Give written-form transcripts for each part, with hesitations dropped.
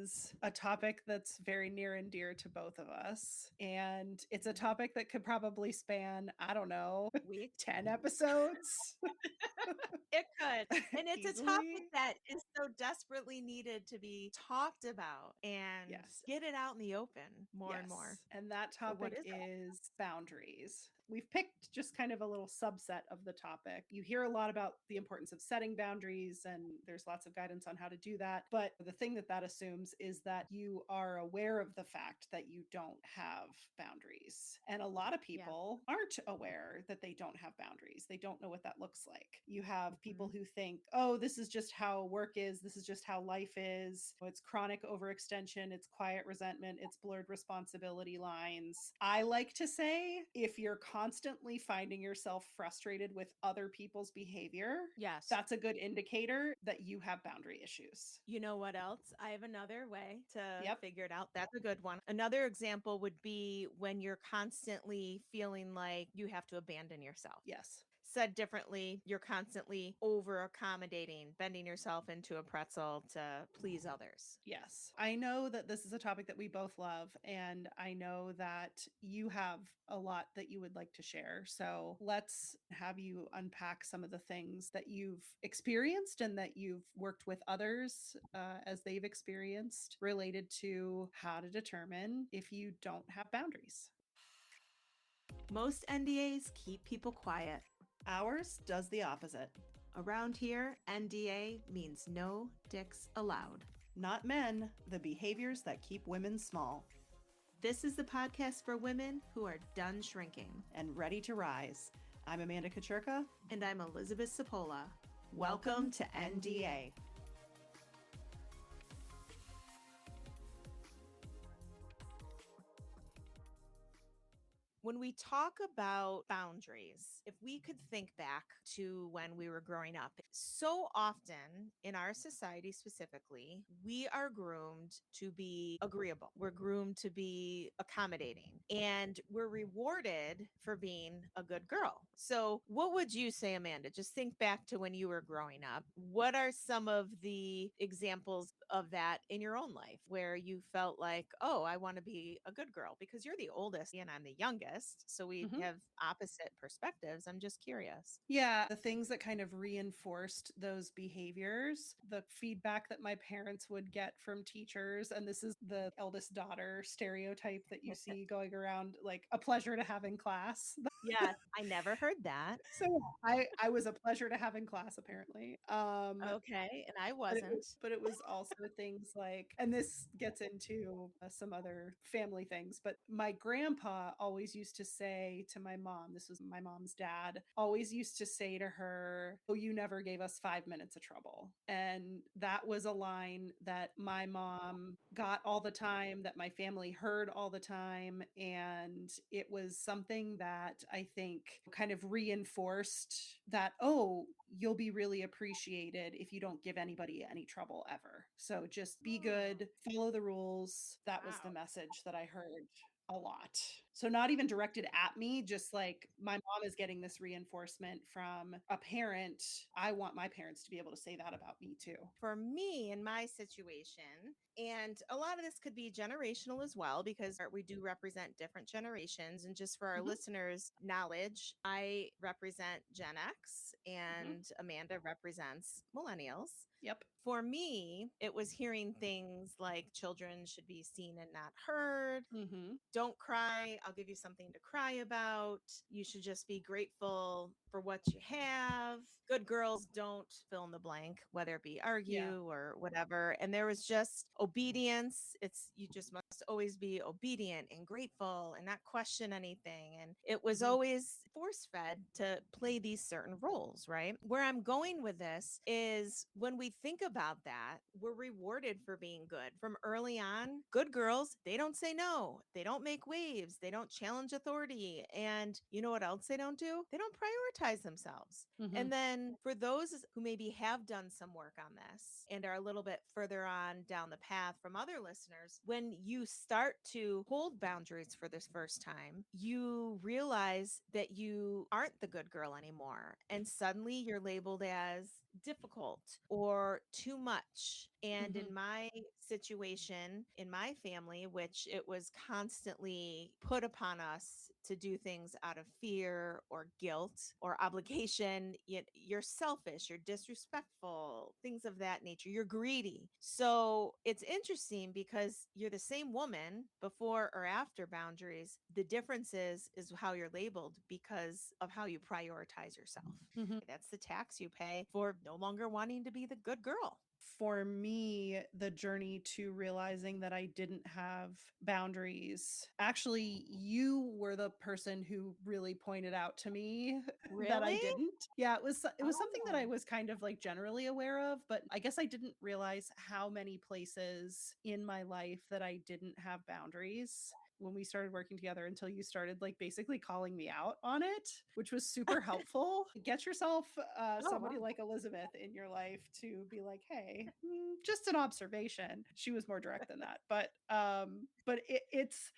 is a topic that's very near and dear to both of us. And it's a topic that could probably span, I don't know, Weeks. 10 episodes It could. And it's a topic easily. that is so desperately needed to be talked about and Yes. get it out in the open more and more. Yes. And that So what topic is that? is boundaries. We've picked just kind of a little subset of the topic. You hear a lot about the importance of setting boundaries, and there's lots of guidance on how to do that. But the thing that assumes is that you are aware of the fact that you don't have boundaries. And a lot of Yeah. people aren't aware that they don't have boundaries. They don't know what that looks like. You have people who think, oh, this is just how work is. This is just how life is. It's chronic overextension. It's quiet resentment. It's blurred responsibility lines. I like to say, if you're constantly finding yourself frustrated with other people's behavior, Yes. that's a good indicator that you have boundary issues. You know what else? I have another way to Yep. figure it out. That's a good one. Another example would be when you're constantly feeling like you have to abandon yourself. Yes. Said differently, you're constantly over accommodating, bending yourself into a pretzel to please others. Yes. I know that this is a topic that we both love, and I know that you have a lot that you would like to share. So let's have you unpack some of the things that you've experienced and that you've worked with others as they've experienced related to how to determine if you don't have boundaries. Most NDAs keep people quiet. Ours does the opposite. Around here, NDA means no dicks allowed. Not men, the behaviors that keep women small This is the podcast for women who are done shrinking. and ready to rise. I'm Amanda Kaczurka. And I'm Elizabeth Sapola. Welcome to NDA. When we talk about boundaries, if we could think back to when we were growing up, so often in our society specifically, we are groomed to be agreeable. We're groomed to be accommodating, and we're rewarded for being a good girl. So, what would you say, Amanda? Just think back to when you were growing up. What are some of the examples of that in your own life where you felt like, oh, I want to be a good girl? Because you're the oldest and I'm the youngest. So we have opposite perspectives. I'm just curious. Yeah, the things that kind of reinforced those behaviors, the feedback that my parents would get from teachers, and this is the eldest daughter stereotype that you see going around, like a pleasure to have in class. Yes, I never heard that. So I was a pleasure to have in class, apparently. Okay, and I But wasn't. it was also things like, and this gets into some other family things, but my grandpa always used to say to my mom, this was my mom's dad, always used to say to her, oh, you never gave us 5 minutes of trouble. And that was a line that my mom got all the time, that my family heard all the time. And it was something that I think kind of reinforced that, oh, you'll be really appreciated if you don't give anybody any trouble ever. So just be good, follow the rules. That was the Wow. message that I heard a lot. So not even directed at me, just like my mom is getting this reinforcement from a parent. I want my parents to be able to say that about me too. For me, in my situation, and a lot of this could be generational as well, because we do represent different generations. And just for our Mhm, listeners' knowledge, I represent Gen X mhm. and Amanda represents millennials. Yep. For me, it was hearing things like children should be seen and not heard. Mhm. Don't cry. I'll give you something to cry about. You should just be grateful for what you have. Good girls don't fill in the blank, whether it be Yeah. argue or whatever. And there was just obedience. You just must always be obedient and grateful and not question anything. And it was Mhm. always force fed to play these certain roles, right? Where I'm going with this is when we think about that, we're rewarded for being good. From early on, good girls, they don't say no. They don't make waves. They don't challenge authority. And you know what else they don't do? They don't prioritize themselves. And Mhm. then for those who maybe have done some work on this and are a little bit further on down the path from other listeners, when you start to hold boundaries for this first time, you realize that you aren't the good girl anymore. And suddenly you're labeled as difficult or too much. And Mhm. in my situation, in my family, which it was constantly put upon us to do things out of fear or guilt or obligation, you're selfish, you're disrespectful, things of that nature, you're greedy. So it's interesting because you're the same woman before or after boundaries. The difference is how you're labeled because of how you prioritize yourself. Mhm. That's the tax you pay for no longer wanting to be the good girl. For me, the journey to realizing that I didn't have boundaries, actually, you were the person who really pointed out to me that I Really? didn't. Yeah, it was something that I Oh, was kind of like generally aware of, but I guess I didn't realize how many places in my life that I didn't have boundaries when we started working together until you started like basically calling me out on it, which was super helpful. Get yourself oh, somebody wow. like Elizabeth in your life to be like, hey, just an observation. She was more direct than that, but it's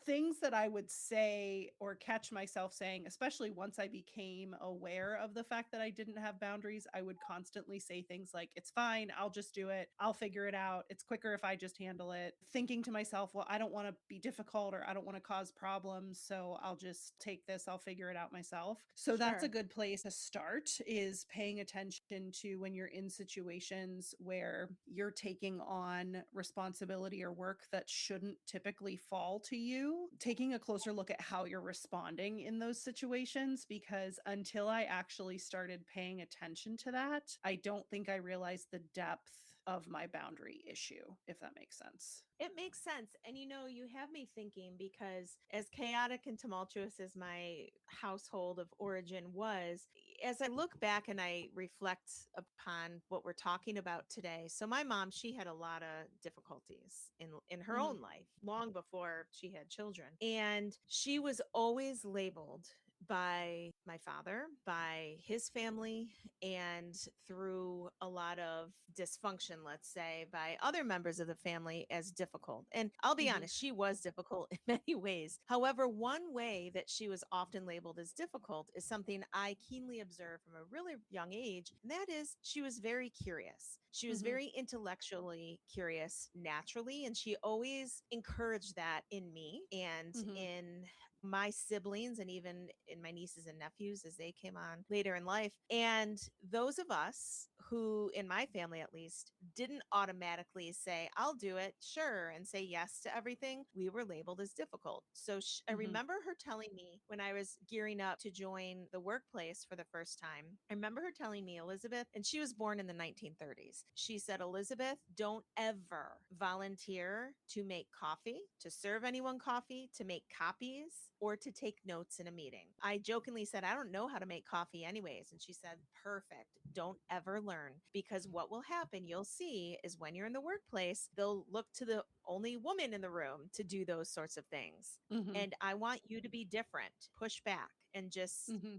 things that I would say or catch myself saying, especially once I became aware of the fact that I didn't have boundaries. I would constantly say things like, it's fine, I'll just do it, I'll figure it out, it's quicker if I just handle it. Thinking to myself, well, I don't want to be difficult or I don't want to cause problems, so I'll just take this, I'll figure it out myself. So that's a Sure. good place to start, is paying attention to when you're in situations where you're taking on responsibility or work that shouldn't typically fall to you, taking a closer look at how you're responding in those situations. Because until I actually started paying attention to that, I don't think I realized the depth of my boundary issue, if that makes sense. It makes sense. And you have me thinking because as chaotic and tumultuous as my household of origin was, as I look back and I reflect upon what we're talking about today. So my mom, she had a lot of difficulties in her Hmm. own life long before she had children. And she was always labeled by my father, by his family, and through a lot of dysfunction, let's say, by other members of the family as difficult. And I'll be Hmm. honest, she was difficult in many ways. However, one way that she was often labeled as difficult is something I keenly observed from a really young age, and that is she was very curious. She was Hmm. very intellectually curious naturally, and she always encouraged that in me and Hmm. in my siblings and even in my nieces and nephews as they came on later in life. And those of us who, in my family at least, didn't automatically say, I'll do it, sure, and say yes to everything, we were labeled as difficult. So I Hmm. remember her telling me when I was gearing up to join the workplace for the first time, I remember her telling me, Elizabeth, and she was born in the 1930s. She said, Elizabeth, don't ever volunteer to make coffee, to serve anyone coffee, to make copies, or to take notes in a meeting. I jokingly said, I don't know how to make coffee anyways. And she said, perfect. Don't ever learn because what will happen, you'll see, is when you're in the workplace, they'll look to the only woman in the room to do those sorts of things. Hmm. And I want you to be different, push back, and just Hmm.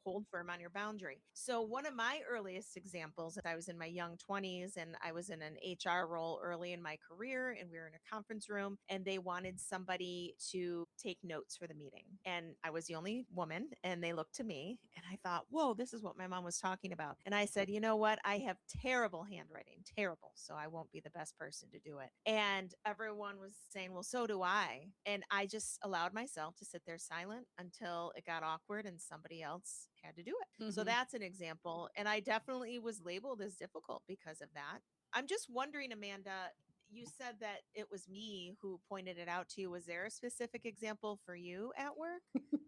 hold firm on your boundary. So, one of my earliest examples, I was in my young 20s and I was in an HR role early in my career, and we were in a conference room, and they wanted somebody to take notes for the meeting. And I was the only woman, and they looked to me, and I thought, whoa, this is what my mom was talking about. And I said, you know what? I have terrible handwriting, terrible. So, I won't be the best person to do it. And everyone was saying, well, so do I. And I just allowed myself to sit there silent until it got awkward and somebody else had to do it. So Hmm. that's an example. And I definitely was labeled as difficult because of that. I'm just wondering, Amanda, you said that it was me who pointed it out to you. Was there a specific example for you at work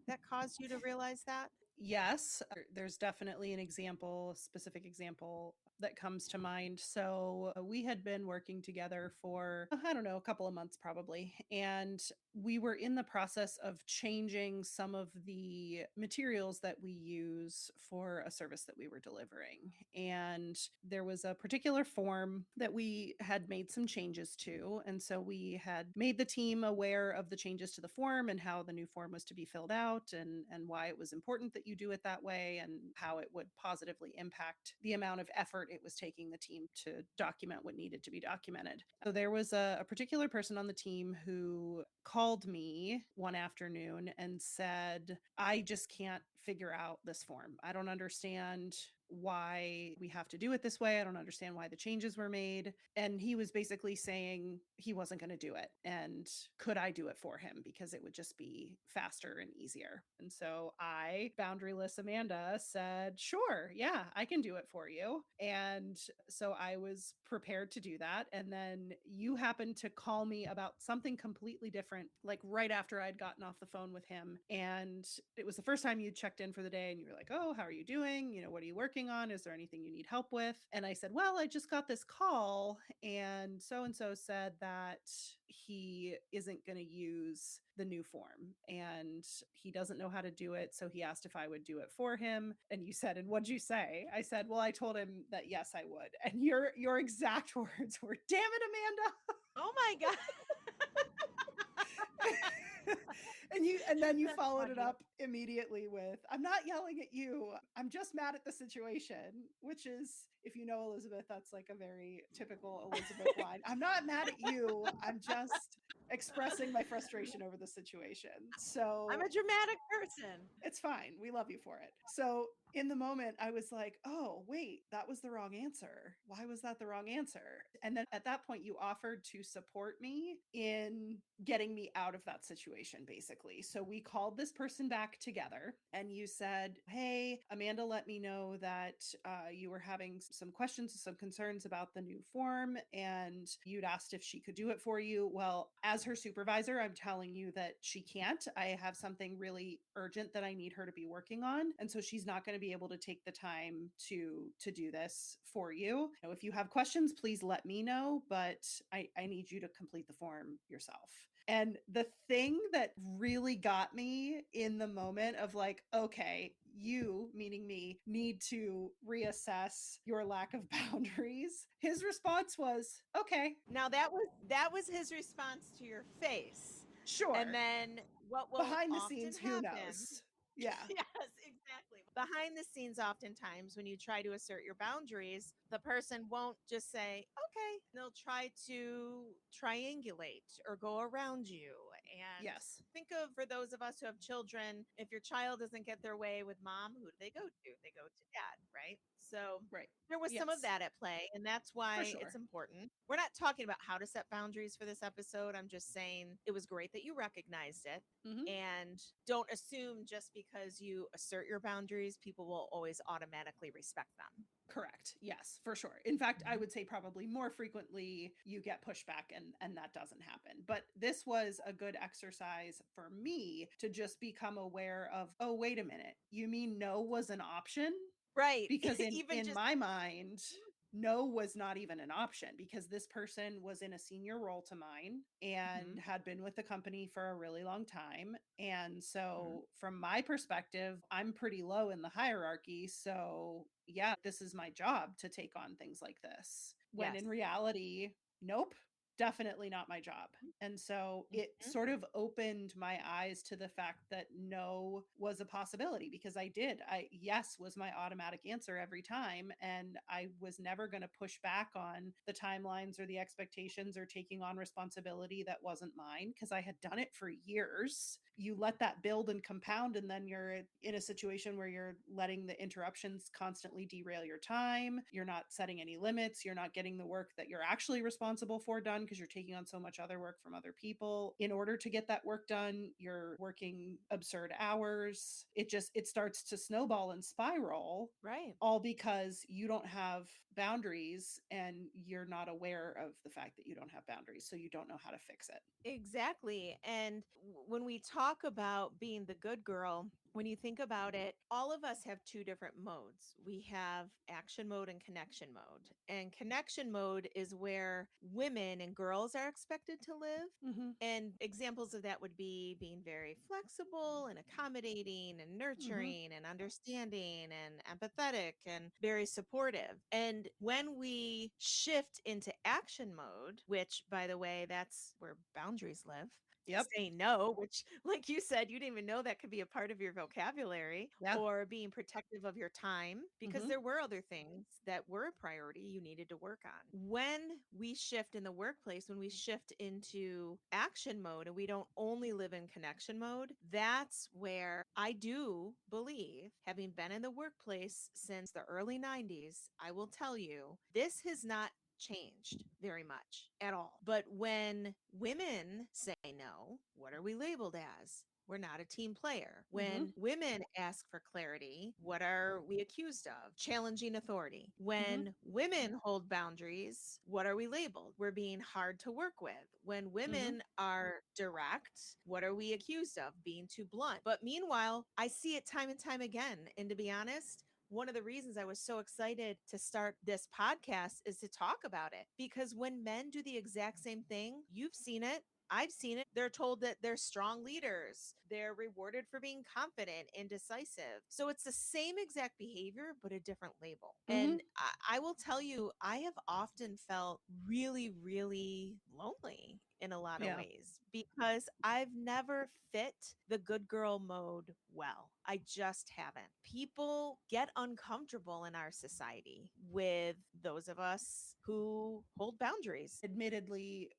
that caused you to realize that? Yes, there's definitely an example, a specific example that comes to mind. So we had been working together for, I don't know, a couple of months probably. And we were in the process of changing some of the materials that we use for a service that we were delivering. And there was a particular form that we had made some changes to. And so we had made the team aware of the changes to the form and how the new form was to be filled out, and why it was important that you do it that way and how it would positively impact the amount of effort it was taking the team to document what needed to be documented. So there was a particular person on the team who called me one afternoon and said, I just can't figure out this form. I don't understand why we have to do it this way. I don't understand why the changes were made. And he was basically saying he wasn't going to do it. And could I do it for him? Because it would just be faster and easier. And so I, boundaryless Amanda, said, sure, yeah, I can do it for you. And so I was prepared to do that. And then you happened to call me about something completely different, like right after I'd gotten off the phone with him. And it was the first time you checked in for the day and you were like, oh, how are you doing? What are you working on? Is there anything you need help with? And I said, well, I just got this call and so said that he isn't going to use the new form and he doesn't know how to do it. So he asked if I would do it for him. And you said, and what'd you say? I said, well, I told him that yes, I would. And your exact words were, damn it, Amanda. Oh my God. And then you That's followed it funny. up immediately with, I'm not yelling at you, I'm just mad at the situation, which is, if you know Elizabeth, that's like a very typical Elizabeth line. I'm not mad at you, I'm just expressing my frustration over the situation. I'm So a dramatic person. it's fine. We love you for it. So in the moment, I was like, oh, wait, that was the wrong answer. Why was that the wrong answer? And then at that point, you offered to support me in getting me out of that situation, basically. So we called this person back together and you said, hey, Amanda let me know that you were having some questions, some concerns about the new form, and you'd asked if she could do it for you. Well, as her supervisor, I'm telling you that she can't. I have something really urgent that I need her to be working on. And so she's not going to be able to take the time to do this for you. If you have questions, please let me know, but I need you to complete the form yourself. And the thing that really got me in the moment of like, okay, you, meaning me, need to reassess your lack of boundaries. His response was, okay, Now that was his response to your face. And sure. then what will Behind the often scenes, who happen. knows? Yeah. Yes, exactly. Behind the scenes, oftentimes, when you try to assert your boundaries, the person won't just say, okay. They'll try to triangulate or go around you. And Yes. think of, for those of us who have children, if your child doesn't get their way with mom, who do they go to? They go to dad, right? So Right. there was some of Yes. that at play. And that's For why it's sure. important. We're not talking about how to set boundaries for this episode. I'm just saying it was great that you recognized it. Mhm. And don't assume just because you assert your boundaries, people will always automatically respect them. Correct. Yes, for sure. In fact, I would say probably more frequently you get pushback and that doesn't happen. But this was a good exercise for me to just become aware of, oh, wait a minute. You mean no was an option? Right. Because Even in just, my mind, no was not even an option because this person was in a senior role to mine and mhm, had been with the company for a really long time. And mhm. so from my perspective, I'm pretty low in the hierarchy. So yeah, this is my job to take on things like this. When Yes. in reality, nope, definitely not my job. And so it Mhm. sort of opened my eyes to the fact that no was a possibility because yes was my automatic answer every time. And I was never going to push back on the timelines or the expectations or taking on responsibility that wasn't mine because I had done it for years. You let that build and compound, and then you're in a situation where you're letting the interruptions constantly derail your time. You're not setting any limits. You're not getting the work that you're actually responsible for done because you're taking on so much other work from other people. In order to get that work done, you're working absurd hours. It starts to snowball and spiral, Right. all because you don't have boundaries and you're not aware of the fact that you don't have boundaries. So you don't know how to fix it. Exactly. And when we talk about being the good girl, when you think about it, all of us have two different modes. We have action mode and connection mode. And connection mode is where women and girls are expected to live. Mm-hmm. And examples of that would be being very flexible and accommodating and Mm-hmm. nurturing and understanding and empathetic and very supportive. And when we shift into action mode, which, by the way, that's where boundaries live. Yep. Say no, which, like you said, you didn't even know that could be a part of your vocabulary Yeah. or being protective of your time because Mhm. there were other things that were a priority you needed to work on. When we shift in the workplace, when we shift into action mode and we don't only live in connection mode, that's where I do believe, having been in the workplace since the early 90s, I will tell you this has not changed very much at all. But when women say no, what are we labeled as? We're not a team player. Mhm. When women ask for clarity, what are we accused of? Challenging authority. Mhm. When women hold boundaries, what are we labeled? We're being hard to work with. When Mhm. women are direct, what are we accused of? Being too blunt. But meanwhile, I see it time and time again. And to be honest, one of the reasons I was so excited to start this podcast is to talk about it because when men do the exact same thing, you've seen it. I've seen it. They're told that they're strong leaders. They're rewarded for being confident and decisive. So it's the same exact behavior, but a different label. Mhm. And I will tell you, I have often felt really, really lonely in a lot of Yeah. ways because I've never fit the good girl mode well. I just haven't. People get uncomfortable in our society with those of us who hold boundaries. Admittedly,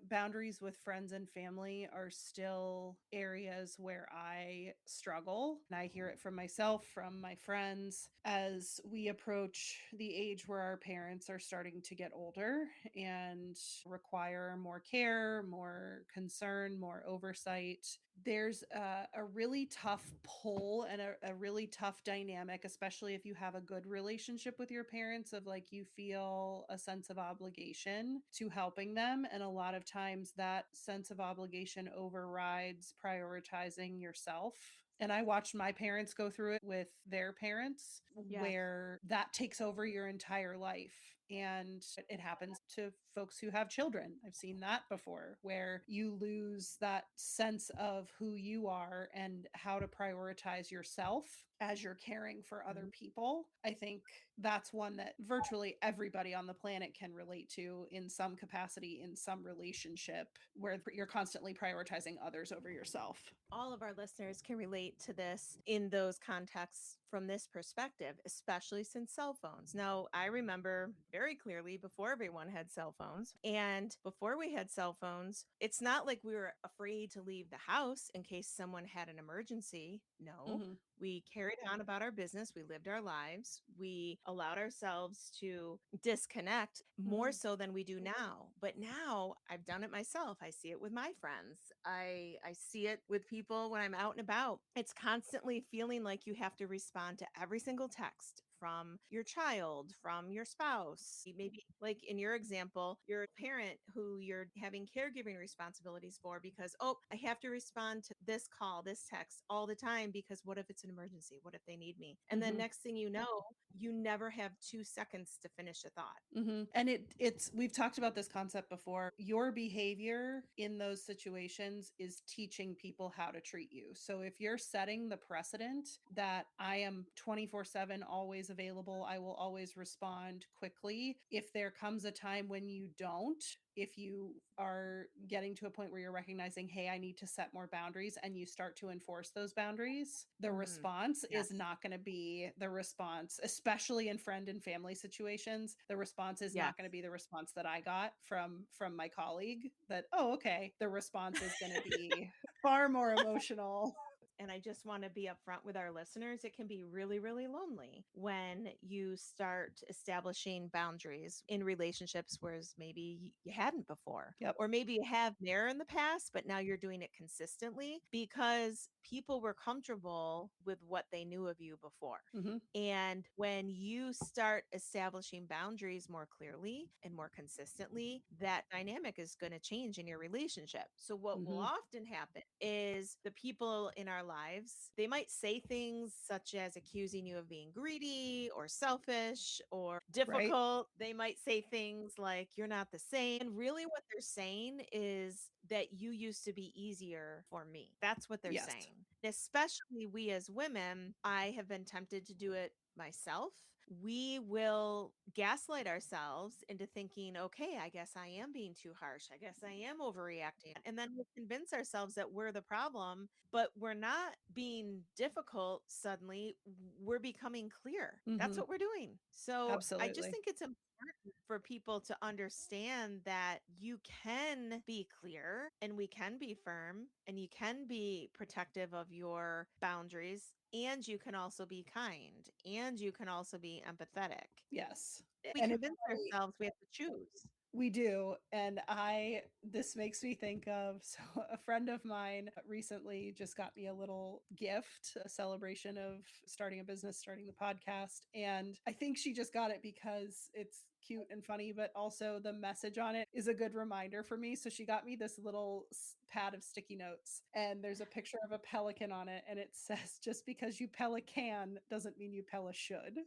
boundaries with friends and family are still areas where I struggle. And I hear it from myself, from my friends, as we approach the age where our parents are starting to get older and require more care, more concern, more oversight. There's a really tough pull and a really tough dynamic, especially if you have a good relationship with your parents, of like you feel a sense of obligation to helping them. And a lot of times that sense of obligation overrides prioritizing yourself. And I watched my parents go through it with their parents, Yes. where that takes over your entire life. And it happens to folks who have children. I've seen that before, where you lose that sense of who you are and how to prioritize yourself as you're caring for other Mhm. people. I think that's one that virtually everybody on the planet can relate to in some capacity, in some relationship, where you're constantly prioritizing others over yourself. All of our listeners can relate to this in those contexts from this perspective, especially since cell phones. Now, I remember very clearly before everyone had cell phones, and before we had cell phones, it's not like we were afraid to leave the house in case someone had an emergency. No, Mhm. we carried on about our business. We lived our lives. We allowed ourselves to disconnect more Mhm. so than we do now. But now I've done it myself. I see it with my friends. I see it with people when I'm out and about. It's constantly feeling like you have to respond to every single text from your child, from your spouse. Maybe like in your example, your parent who you're having caregiving responsibilities for because, oh, I have to respond to this call, this text all the time because what if it's an emergency? What if they need me? And then Mhm. next thing you know, you never have 2 seconds to finish a thought. Mhm. And it's we've talked about this concept before. Your behavior in those situations is teaching people how to treat you. So if you're setting the precedent that I am 24/7 always available, I will always respond quickly. If there comes a time when you don't, if you are getting to a point where you're recognizing, hey, I need to set more boundaries, and you start to enforce those boundaries, the Mhm. response is Yes. not going to be the response, especially in friend and family situations. The response is Yes. not going to be the response that I got from my colleague, that, oh, okay. The response is going to be far more emotional. And I just want to be upfront with our listeners. It can be really, really lonely when you start establishing boundaries in relationships, whereas maybe you hadn't before. Yep. Or maybe you have there in the past, but now you're doing it consistently because people were comfortable with what they knew of you before. Hmm. And when you start establishing boundaries more clearly and more consistently, that dynamic is going to change in your relationship. So, what will Hmm. often happen is the people in our lives, they might say things such as accusing you of being greedy or selfish or Right. difficult. They might say things like, you're not the same. And really, what they're saying is that you used to be easier for me. That's what they're Yes. saying. Especially we as women, I have been tempted to do it myself. we will gaslight ourselves into thinking, okay, I guess I am being too harsh. I guess I am overreacting. And then we'll convince ourselves that we're the problem, but we're not being difficult suddenly. We're becoming clear. That's Mhm. what we're doing. So I just Absolutely. think it's important for people to understand that you can be clear and we can be firm and you can be protective of your boundaries and you can also be kind and you can also be empathetic. Yes. We And it's convince funny, ourselves we have to choose. we do, and I this makes me think of so a friend of mine recently just got me a little gift, a celebration of starting a business, starting the podcast, and I think she just got it because it's cute and funny, but also the message on it is a good reminder for me. So she got me this little pad of sticky notes, and there's a picture of a pelican on it, and it says, "Just because you pelican doesn't mean you pella should."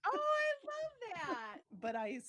Oh, I love that. But I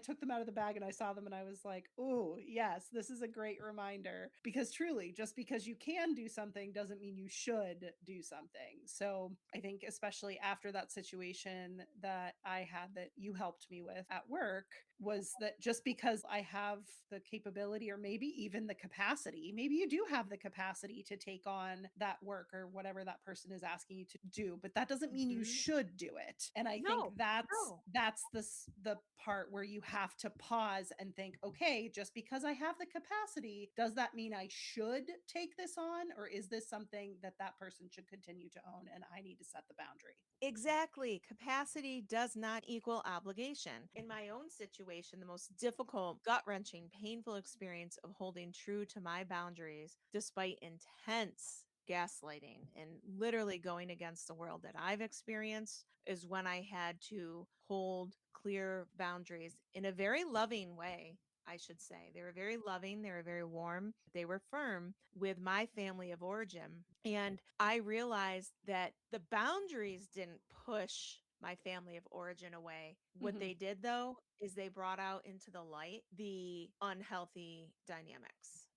took them out of the bag and I saw them and I was like, "Oh, yes, this is a great reminder." Because truly, just because you can do something doesn't mean you should do something. So, I think especially after that situation that I had that you helped me with at work was that just because I have the capability or maybe even the capacity, maybe you do have the capacity to take on that work or whatever that person is asking you to do, but that doesn't mean you Mhm. should do it. And I think No, no. that's the part where you have to pause and think, okay, just because I have the capacity, does that mean I should take this on, or is this something that that person should continue to own and I need to set the boundary? Exactly. Capacity does not equal obligation. In my own situation, the most difficult, gut wrenching, painful experience of holding true to my boundaries despite intense gaslighting and literally going against the world that I've experienced is when I had to hold clear boundaries in a very loving way. I should say. They were very loving, they were very warm, they were firm with my family of origin. And I realized that the boundaries didn't push my family of origin away. What Mhm. they did, though, is they brought out into the light the unhealthy dynamics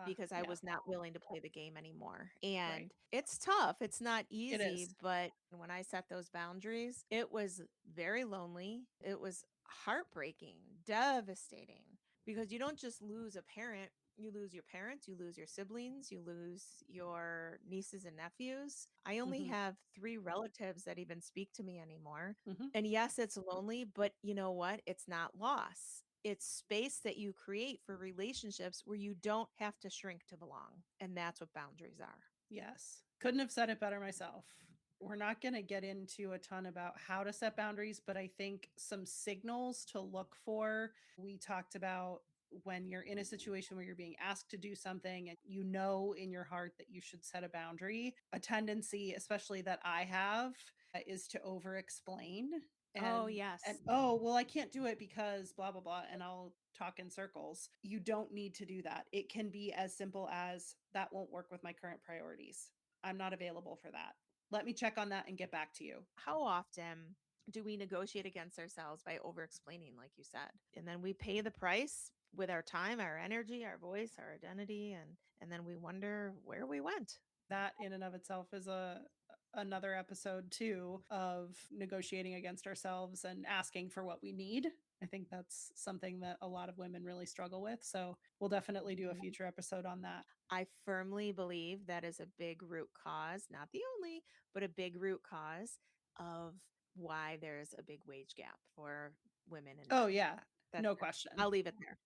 because I Yeah, was not willing to play the game anymore. right. And it's tough. It's not It easy, is. but when I set those boundaries, it was very lonely. It was heartbreaking, devastating because you don't just lose a parent, you lose your parents, you lose your siblings, you lose your nieces and nephews. I only Mhm. have 3 relatives that even speak to me anymore. Mhm. And yes, it's lonely, but you know what? It's not loss. It's space that you create for relationships where you don't have to shrink to belong. And that's what boundaries are. Yes. Couldn't have said it better myself. We're not going to get into a ton about how to set boundaries, but I think some signals to look for. We talked about when you're in a situation where you're being asked to do something and you know in your heart that you should set a boundary. A tendency, especially that I have, is to over explain Oh, and yes. oh, well, I can't do it because blah blah blah, and I'll talk in circles. You don't need to do that. It can be as simple as that won't work with my current priorities. I'm not available for that. Let me check on that and get back to you. How often do we negotiate against ourselves by over explaining, like you said? And then we pay the price with our time, our energy, our voice, our identity, and then we wonder where we went. That in and of itself is a another episode too of negotiating against ourselves and asking for what we need. I think that's something that a lot of women really struggle with. So we'll definitely do a Mhm. future episode on that. I firmly believe that is a big root cause, not the only, but a big root cause of why there's a big wage gap for women and Oh men. yeah, That's no it. question. I'll leave it there.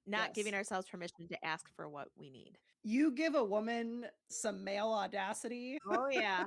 Not giving Yes. ourselves permission to ask for what we need. You give a woman some male audacity. Oh yeah.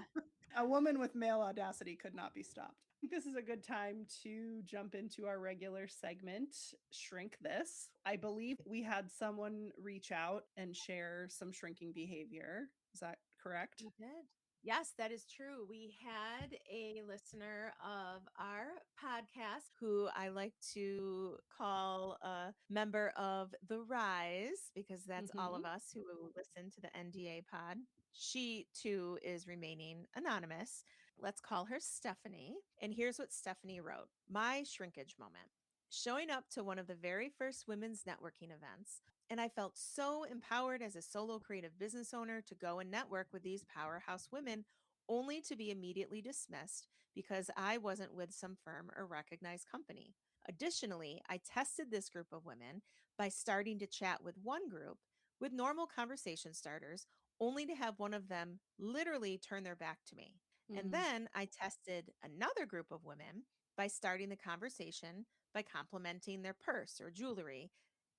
A woman with male audacity could not be stopped. I think this is a good time to jump into our regular segment, Shrink This. I believe we had someone reach out and share some shrinking behavior. Is that correct? We did. Yes, that is true. We had a listener of our podcast who I like to call a member of the Rise because that's all of Mhm. us who listen to the NDA pod. She too is remaining anonymous. Let's call her Stephanie. And here's what Stephanie wrote: My shrinkage moment. Showing up to one of the very first women's networking events, and I felt so empowered as a solo creative business owner to go and network with these powerhouse women only to be immediately dismissed because I wasn't with some firm or recognized company. Additionally, I tested this group of women by starting to chat with one group with normal conversation starters, only to have one of them literally turn their back to me. And Mm, then I tested another group of women by starting the conversation by complimenting their purse or jewelry.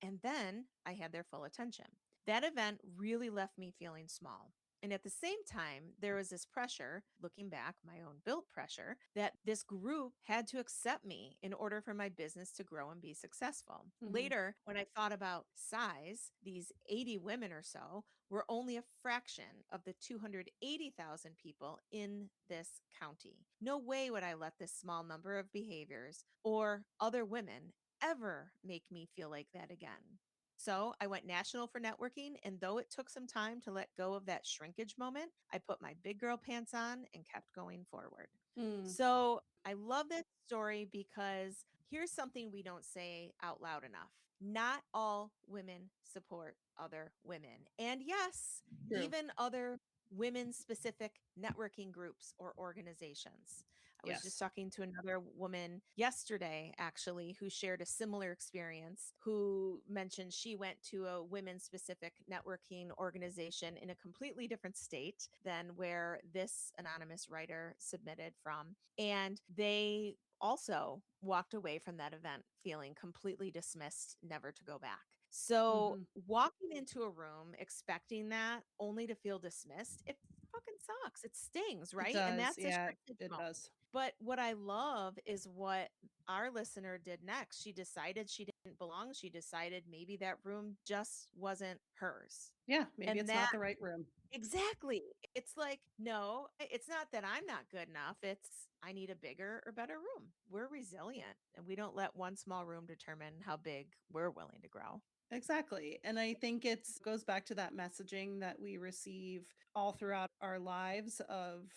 And then I had their full attention. That event really left me feeling small. And at the same time, there was this pressure, looking back, my own built pressure, that this group had to accept me in order for my business to grow and be successful. mhm, Later, when I thought about size, these 80 women or so were only a fraction of the 280,000 people in this county. No way would I let this small number of behaviors or other women ever make me feel like that again. So I went national for networking. And though it took some time to let go of that shrinkage moment, I put my big girl pants on and kept going forward. mm. So I love that story because here's something we don't say out loud enough. Not all women support other women. And yes, True. even other women specific networking groups or organizations. I was just Yes. talking to another woman yesterday, actually, who shared a similar experience, who mentioned she went to a women specific networking organization in a completely different state than where this anonymous writer submitted from. And they also walked away from that event feeling completely dismissed, never to go back. So, Mhm. walking into a room expecting that only to feel dismissed, it fucking sucks. It stings, It right? And does. that's a Yeah, shrinkage it moment. does. But what I love is what our listener did next. She decided she didn't belong. She decided maybe that room just wasn't hers. Yeah, maybe And it's that not the right room. exactly. It's like, no, it's not that I'm not good enough. It's I need a bigger or better room. We're resilient and we don't let one small room determine how big we're willing to grow. Exactly. And I think it's goes back to that messaging that we receive all throughout our lives of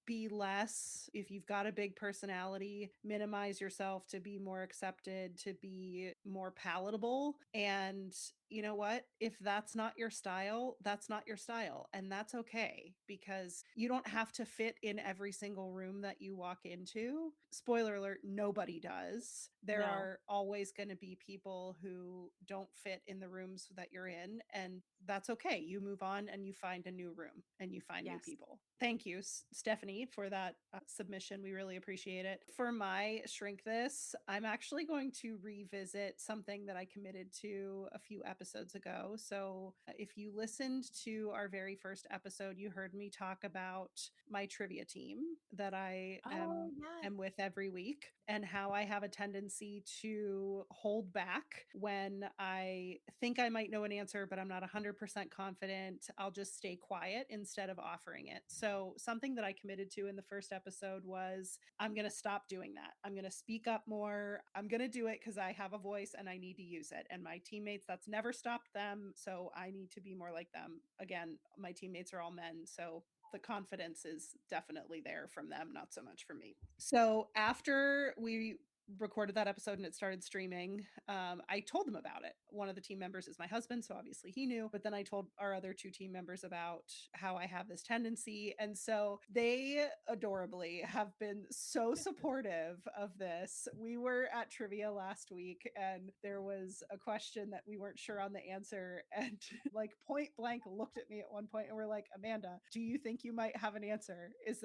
be less. If you've got a big personality, minimize yourself to be more accepted, to be more palatable. And you know what? If that's not your style, that's not your style. And that's okay because you don't have to fit in every single room that you walk into. Spoiler alert, nobody does. There No. are always going to be people who don't fit in the rooms that you're in. And that's okay. You move on and you find a new room and you find new Yes. people. Thank you, Stephanie, for that submission. We really appreciate it. For my Shrink This, I'm actually going to revisit something that I committed to a few episodes ago. So, if you listened to our very first episode, you heard me talk about my trivia team that I Oh, yes. am with every week and how I have a tendency to hold back when I think I might know an answer, but I'm not 100% confident. I'll just stay quiet instead of offering it. So, something that I committed to in the first episode was I'm going to stop doing that. I'm going to speak up more. I'm going to do it because I have a voice and I need to use it. And my teammates, that's never stopped them. So, I need to be more like them. Again, my teammates are all men. So, the confidence is definitely there from them, not so much from me. So after we recorded that episode and it started streaming, I told them about it. One of the team members is my husband, so obviously he knew. But then I told our other two team members about how I have this tendency. And so they adorably have been so supportive of this. We were at trivia last week and there was a question that we weren't sure on the answer. And like point blank looked at me at one point and we're like, Amanda, do you think you might have an answer? Is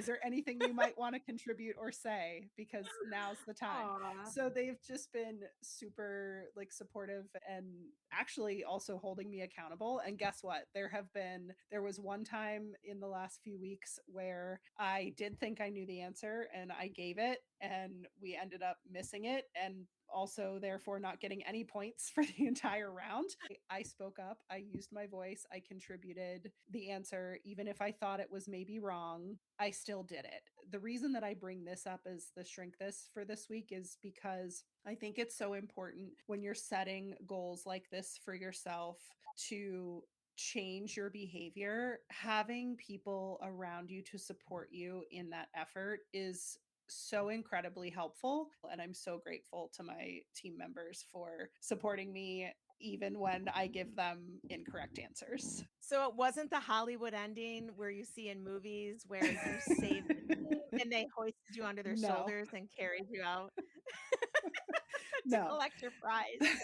there anything you might want to contribute or say? Because now's the time. Aw. So they've just been super like supportive and actually also holding me accountable. And guess what? There was one time in the last few weeks where I did think I knew the answer and I gave it and we ended up missing it. And also therefore not getting any points for the entire round. I spoke up, I used my voice, I contributed the answer even if I thought it was maybe wrong. I still did it. The reason that I bring this up as the Shrink This for this week is because I think it's so important when you're setting goals like this for yourself to change your behavior. Having people around you to support you in that effort is so incredibly helpful. And I'm so grateful to my team members for supporting me even when I give them incorrect answers. So it wasn't the Hollywood ending where you see in movies where you saved the team and they hoisted you onto their No, shoulders and carried you out to no. collect your prize.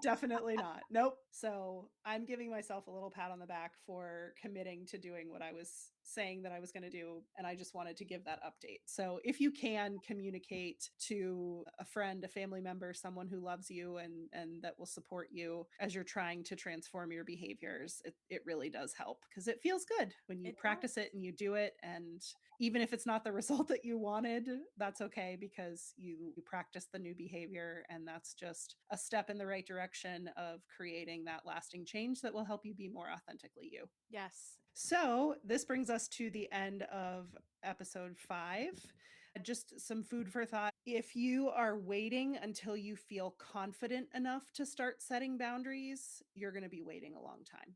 Definitely not. Nope. So I'm giving myself a little pat on the back for committing to doing what I was saying that I was going to do. And I just wanted to give that update. So if you can communicate to a friend, a family member, someone who loves you and that will support you as you're trying to transform your behaviors, it really does help because it feels good when you It practice it does. and you do it. And even if it's not the result that you wanted, that's okay because you practice the new behavior and that's just a step in the right direction of creating that lasting change that will help you be more authentically you. Yes. So, this brings us to the end of episode 5. Just some food for thought. If you are waiting until you feel confident enough to start setting boundaries, you're going to be waiting a long time.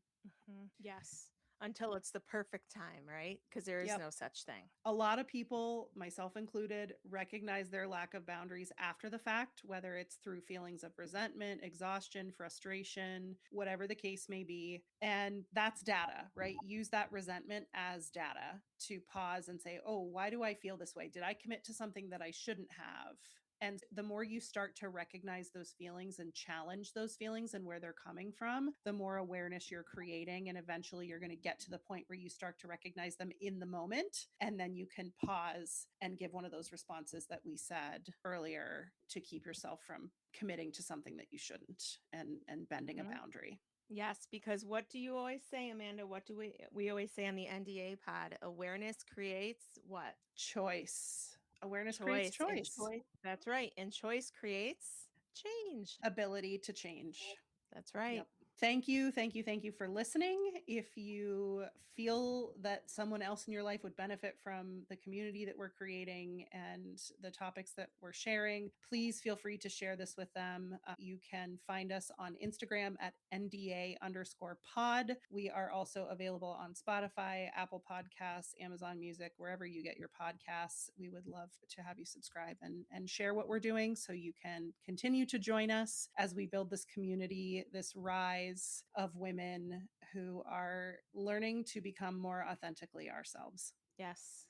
Yes. Until it's the perfect time, right? Because there is Yep. no such thing. A lot of people, myself included, recognize their lack of boundaries after the fact, whether it's through feelings of resentment, exhaustion, frustration, whatever the case may be. And that's data, right? Use that resentment as data to pause and say, oh, why do I feel this way? Did I commit to something that I shouldn't have? And the more you start to recognize those feelings and challenge those feelings and where they're coming from, the more awareness you're creating. And eventually you're going to get to the point where you start to recognize them in the moment. And then you can pause and give one of those responses that we said earlier to keep yourself from committing to something that you shouldn't and bending a Mhm. boundary. Yes, because what do you always say, Amanda? What do we always say on the NDA pod? Awareness creates what? Choice. Awareness creates Choice. And choice. choice. That's right. And choice creates change. Ability to change. That's right. Yep. Thank you. Thank you. Thank you for listening. If you feel that someone else in your life would benefit from the community that we're creating and the topics that we're sharing, please feel free to share this with them. You can find us on Instagram at NDA_pod. We are also available on Spotify, Apple Podcasts, Amazon Music, wherever you get your podcasts. We would love to have you subscribe and share what we're doing so you can continue to join us as we build this community, this rise of women who are learning to become more authentically ourselves. Yes.